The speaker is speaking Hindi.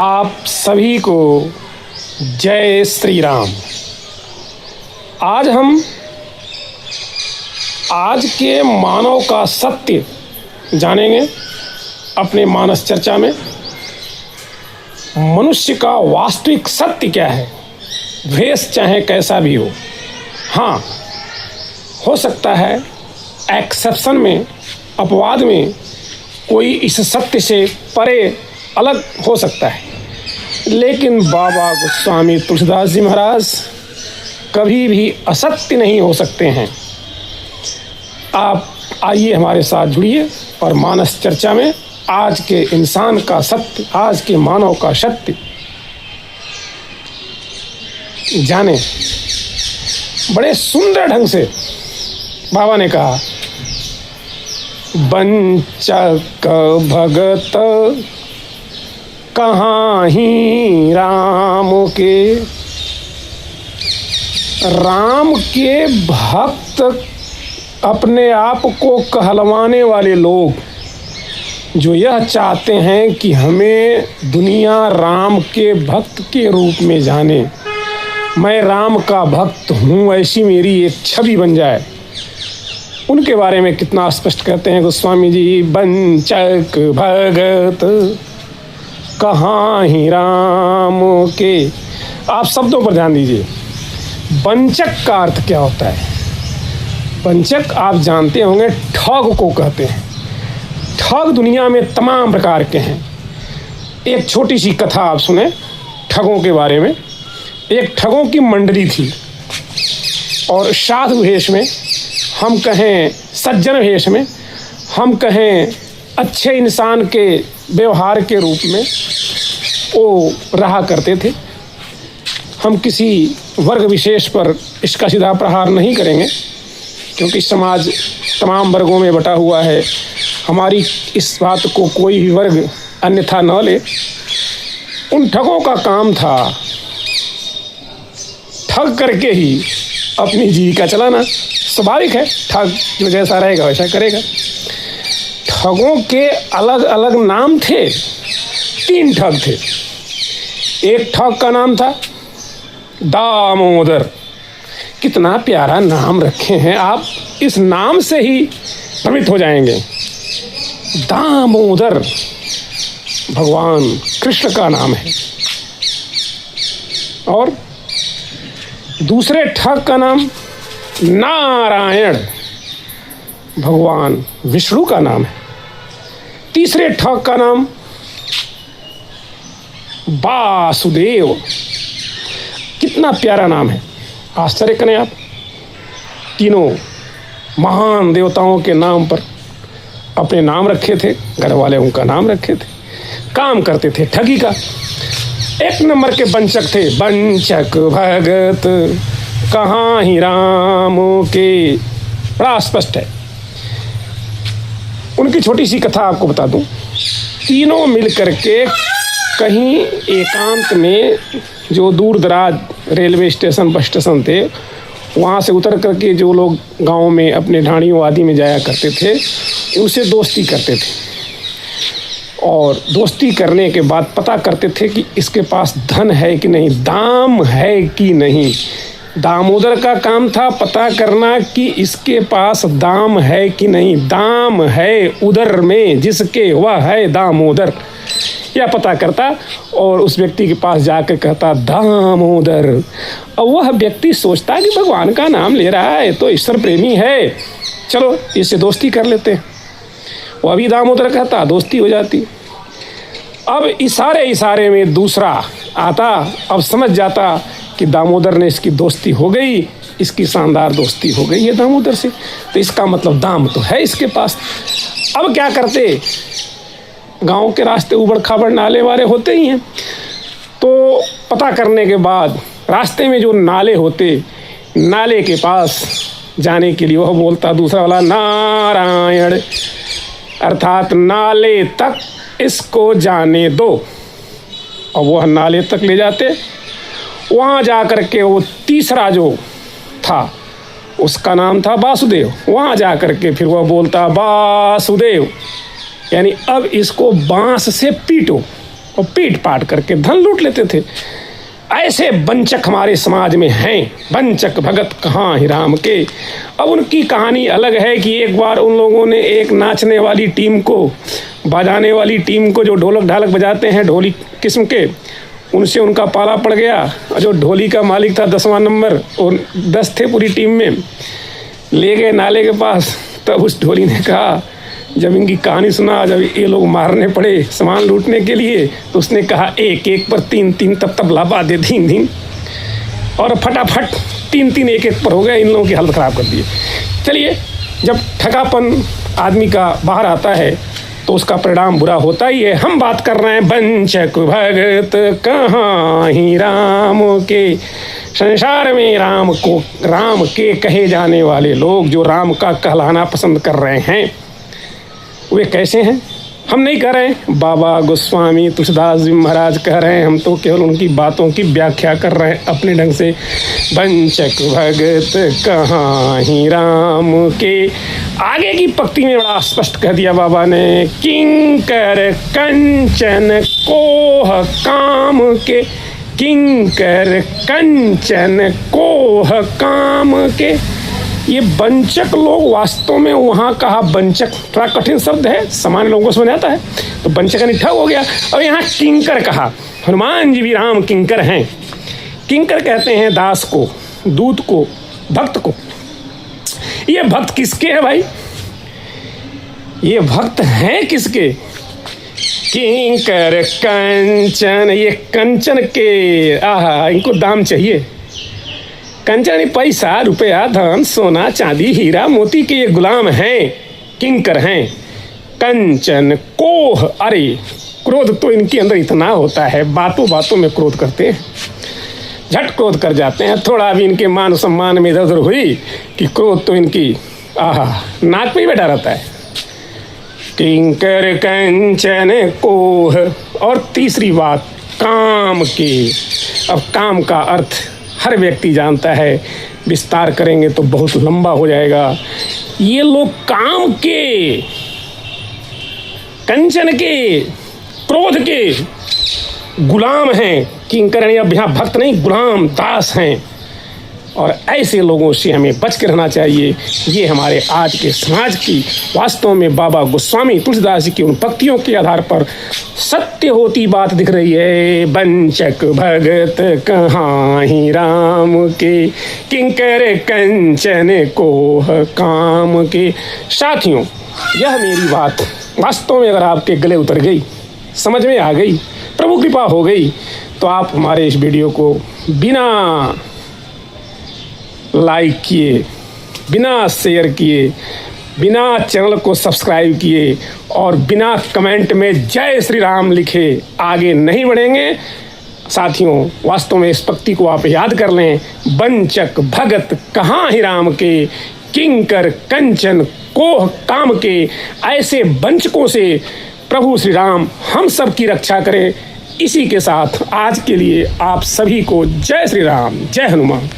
आप सभी को जय श्री राम। आज के मानव का सत्य जानेंगे अपने मानस चर्चा में। मनुष्य का वास्तविक सत्य क्या है, वेश चाहे कैसा भी हो। हाँ, हो सकता है एक्सेप्शन में, अपवाद में कोई इस सत्य से परे अलग हो सकता है, लेकिन बाबा गोस्वामी तुलसीदास जी महाराज कभी भी असत्य नहीं हो सकते हैं। आप आइए हमारे साथ जुड़िए और मानस चर्चा में आज के इंसान का सत्य, आज के मानव का सत्य जाने। बड़े सुंदर ढंग से बाबा ने कहा, बंचक भगत कहाँ ही राम के। राम के भक्त अपने आप को कहलवाने वाले लोग जो यह चाहते हैं कि हमें दुनिया राम के भक्त के रूप में जाने, मैं राम का भक्त हूँ, ऐसी मेरी एक छवि बन जाए, उनके बारे में कितना स्पष्ट कहते हैं गोस्वामी जी। बंचक भगत कहाँ ही राम के। आप शब्दों पर ध्यान दीजिए। वंचक का अर्थ क्या होता है? वंचक आप जानते होंगे, ठग को कहते हैं। ठग दुनिया में तमाम प्रकार के हैं। एक छोटी सी कथा आप सुने ठगों के बारे में। एक ठगों की मंडली थी और साधु वेश में, हम कहें सज्जन वेश में, हम कहें अच्छे इंसान के व्यवहार के रूप में वो रहा करते थे। हम किसी वर्ग विशेष पर इसका सीधा प्रहार नहीं करेंगे, क्योंकि समाज तमाम वर्गों में बटा हुआ है। हमारी इस बात को कोई भी वर्ग अन्यथा न ले। उन ठगों का काम था ठग करके ही अपनी जीविका चलाना। स्वाभाविक है, ठग जो जैसा रहेगा वैसा करेगा। ठगों के अलग अलग नाम थे। 3 ठग थे। एक ठग का नाम था दामोदर। कितना प्यारा नाम रखे हैं आप, इस नाम से ही भ्रमित हो जाएंगे। दामोदर भगवान कृष्ण का नाम है। और दूसरे ठग का नाम नारायण, भगवान विष्णु का नाम है। तीसरे ठग का नाम वासुदेव। कितना प्यारा नाम है, आश्चर्य करें आप। तीनों महान देवताओं के नाम पर अपने नाम रखे थे, घर वाले उनका नाम रखे थे, काम करते थे ठगी का। 1 नंबर के वंचक थे। वंचक भगत कहाँ ही राम के। बड़ा स्पष्ट है। उनकी छोटी सी कथा आपको बता दूं। तीनों मिल करके कहीं एकांत में, जो दूर दराज रेलवे स्टेशन बस स्टेशन थे, वहाँ से उतर करके जो लोग गांव में अपने ढाणियों आदि में जाया करते थे, उनसे दोस्ती करते थे। और दोस्ती करने के बाद पता करते थे कि इसके पास धन है कि नहीं, दाम है कि नहीं। दामोदर का काम था पता करना कि इसके पास दाम है कि नहीं। दाम है उदर में जिसके, वह है दामोदर। यह पता करता और उस व्यक्ति के पास जाकर कहता दामोदर। अब वह व्यक्ति सोचता कि भगवान का नाम ले रहा है तो ईश्वर प्रेमी है, चलो इससे दोस्ती कर लेते हैं। वह भी दामोदर कहता, दोस्ती हो जाती। अब इशारे में दूसरा आता, अब समझ जाता कि दामोदर ने इसकी दोस्ती हो गई, इसकी शानदार दोस्ती हो गई है दामोदर से, तो इसका मतलब दाम तो है इसके पास। अब क्या करते, गांव के रास्ते उबड़ खाबड़ नाले वाले होते ही हैं, तो पता करने के बाद रास्ते में जो नाले होते, नाले के पास जाने के लिए वह बोलता दूसरा वाला नारायण, अर्थात नाले तक इसको जाने दो। और वह नाले तक ले जाते। वहाँ जा कर के वो तीसरा जो था उसका नाम था वासुदेव। वहाँ जा कर के फिर वह बोलता वासुदेव, यानी अब इसको बांस से पीटो। और पीट पाट करके धन लूट लेते थे। ऐसे वंचक हमारे समाज में हैं, वंचक भगत कहाँ ही राम के। अब उनकी कहानी अलग है कि एक बार उन लोगों ने एक नाचने वाली टीम को, बजाने वाली टीम को, जो ढोलक ढालक बजाते हैं ढोली किस्म के, उनसे उनका पाला पड़ गया। जो ढोली का मालिक था 10वां नंबर, और 10 थे पूरी टीम में, ले गए नाले के पास। तब उस ढोली ने कहा, जब इनकी कहानी सुना, जब ये लोग मारने पड़े सामान लूटने के लिए, तो उसने कहा 1-1 पर 3-3 तब तबला बाजे धीन धीन, और फटाफट 3-3 1-1 पर हो गए। इन लोगों की हालत ख़राब कर दी। चलिए, जब ठगापन आदमी का बाहर आता है तो उसका परिणाम बुरा होता ही है। हम बात कर रहे हैं वंचक भगत कहाँ ही राम के। संसार में राम के कहे जाने वाले लोग, जो राम का कहलाना पसंद कर रहे हैं, वे कैसे हैं? हम नहीं कह रहे हैं, बाबा गोस्वामी तुलसीदास जी महाराज कह रहे हैं। हम तो केवल उनकी बातों की व्याख्या कर रहे हैं अपने ढंग से। वंचक भगत कहाँ ही राम के। आगे की पंक्ति में बड़ा स्पष्ट कह दिया बाबा ने, किंकर कंचन कोह काम के। किंकर कंचन कोह काम के। ये वंचक लोग वास्तव में, वहाँ कहा वंचक थोड़ा कठिन शब्द है, सामान्य लोगों को समझ आता है, तो वंचक यानी ठग हो गया। और यहाँ किंकर कहा। हनुमान जी भी राम किंकर हैं। किंकर कहते हैं दास को, दूत को, भक्त को। ये भक्त किसके हैं भाई? ये भक्त हैं किसके? किंकर कंचन, ये कंचन के, आहा, इनको दाम चाहिए। कंचन पैसा, रुपया, धन, सोना, चांदी, हीरा, मोती के ये गुलाम हैं, किंकर हैं। कंचन कोह, अरे क्रोध तो इनके अंदर इतना होता है, बातों बातों में क्रोध करते हैं, झट क्रोध कर जाते हैं। थोड़ा भी इनके मान सम्मान में इधर उधर हुई कि क्रोध तो इनकी आहा नाक पे ही बैठा रहता है। किंकर कंचन कोह। और तीसरी बात, काम के। अब काम का अर्थ हर व्यक्ति जानता है, विस्तार करेंगे तो बहुत लंबा हो जाएगा। ये लोग काम के, कंचन के, क्रोध के गुलाम हैं। किंकर अब यहाँ भक्त नहीं, गुलाम, दास हैं। और ऐसे लोगों से हमें बच के रहना चाहिए। ये हमारे आज के समाज की वास्तव में बाबा गोस्वामी तुलसीदास जी की उन पंक्तियों के आधार पर सत्य होती बात दिख रही है। वंचक भगत कहाँ ही राम के, किंकर कंचन कोह काम के। साथियों, यह मेरी बात वास्तव में अगर आपके गले उतर गई, समझ में आ गई, प्रभु कृपा हो गई, तो आप हमारे इस वीडियो को बिना लाइक किए, बिना शेयर किए, बिना चैनल को सब्सक्राइब किए और बिना कमेंट में जय श्री राम लिखे आगे नहीं बढ़ेंगे। साथियों, वास्तव में इस पंक्ति को आप याद कर लें। वंचक भगत कहाँ ही राम के, किंकर कंचन कोह काम के। ऐसे वंचकों से प्रभु श्री राम हम सब की रक्षा करें। इसी के साथ आज के लिए आप सभी को जय श्री राम, जय हनुमान।